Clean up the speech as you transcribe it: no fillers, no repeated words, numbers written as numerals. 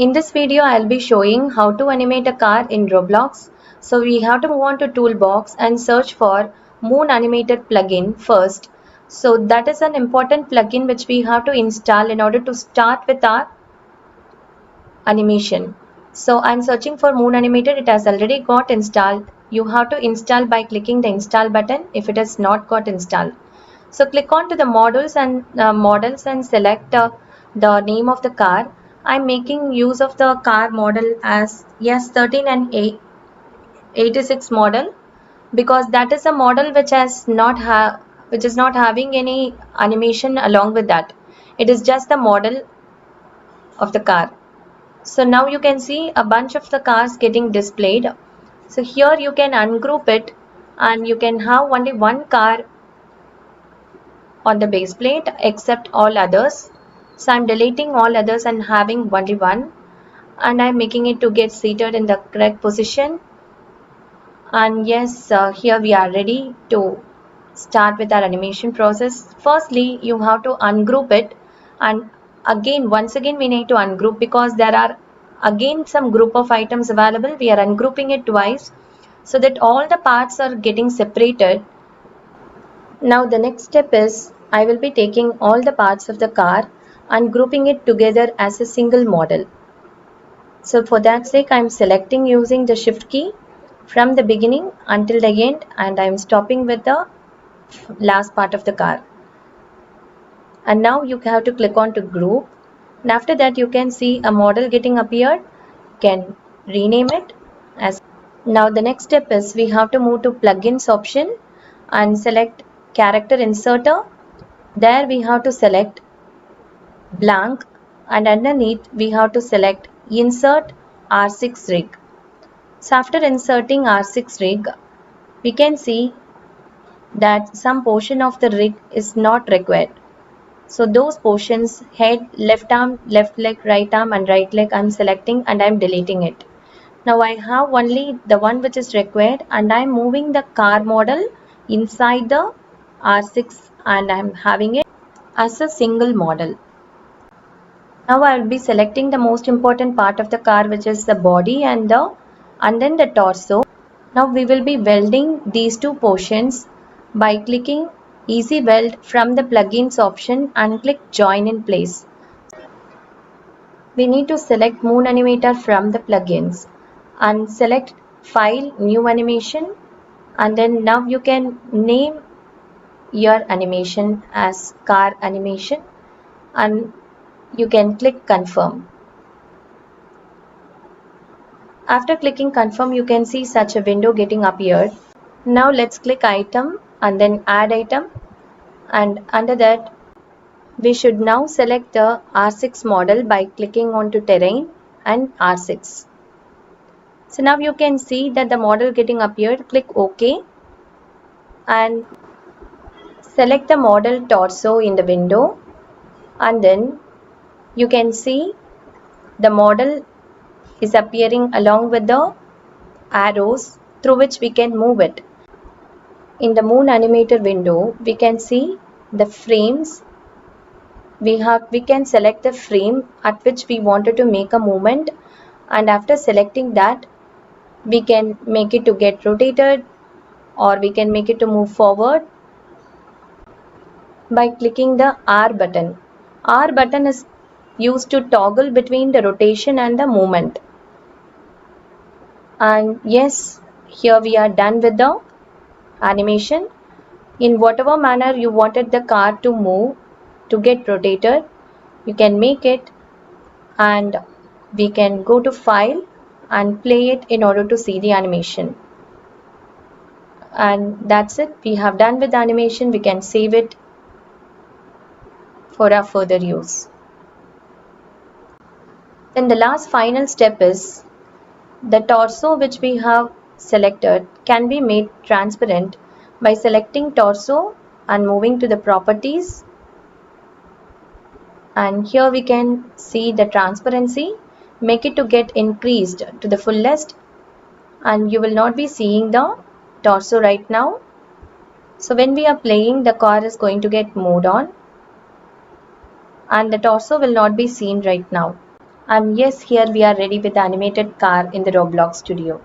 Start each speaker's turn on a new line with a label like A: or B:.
A: In this video, I'll be showing how to animate a car in Roblox. So we have to move on to Toolbox and search for Moon Animator plugin first. So that is an important plugin which we have to install in order to start with our animation. So I'm searching for Moon Animator. It has already got installed. You have to install by clicking the install button if it has not got installed. So click on to the models and select the name of the car. I'm making use of the car model as S13 and 86 model because that is a model which is not having any animation along with that. It is just the model of the car. So now you can see a bunch of the cars getting displayed. So here you can ungroup it and you can have only one car on the base plate except all others. So I'm deleting all others and having only one, and I'm making it to get seated in the correct position. And yes, here we are ready to start with our animation process. Firstly, you have to ungroup it, and once again we need to ungroup because there are again some group of items available. We are ungrouping it twice so that all the parts are getting separated. Now the next step is I will be taking all the parts of the car and grouping it together as a single model. So for that sake, I'm selecting using the shift key from the beginning until the end, and I'm stopping with the last part of the car. And now you have to click on to group, and after that you can see a model getting appeared. You can rename it as. Now the next step is we have to move to plugins option and select character inserter. There we have to select blank, and underneath we have to select insert R6 rig. So after inserting R6 rig, we can see that some portion of the rig is not required. So those portions, head, left arm, left leg, right arm and right leg, I'm selecting and I'm deleting it. Now I have only the one which is required, and I'm moving the car model inside the R6 and I'm having it as a single model. Now I will be selecting the most important part of the car, which is the body and then the torso. Now we will be welding these two portions by clicking Easy Weld from the plugins option and click Join in Place. We need to select Moon Animator from the plugins and select File, New Animation, and then now you can name your animation as car animation and you can click confirm. After clicking confirm, you can see such a window getting appeared. Now let's click item and then add item, and under that we should now select the R6 model by clicking onto terrain and R6. So now you can see that the model getting appeared. Click OK and select the model torso in the window, and then you can see the model is appearing along with the arrows through which we can move it. In the Moon Animator window, we can see the frames. We can select the frame at which we wanted to make a movement, and after selecting that, we can make it to get rotated or we can make it to move forward by clicking the R button. R button is used to toggle between the rotation and the movement. And yes, here we are done with the animation. In whatever manner you wanted the car to move, to get rotated, you can make it, and we can go to file and play it in order to see the animation. And that's it. We have done with the animation. We can save it for our further use. Then the last final step is the torso which we have selected can be made transparent by selecting torso and moving to the properties, and here we can see the transparency. Make it to get increased to the fullest, and you will not be seeing the torso right now. So when we are playing, the car is going to get moved on and the torso will not be seen right now. And yes, here we are ready with the animated car in the Roblox studio.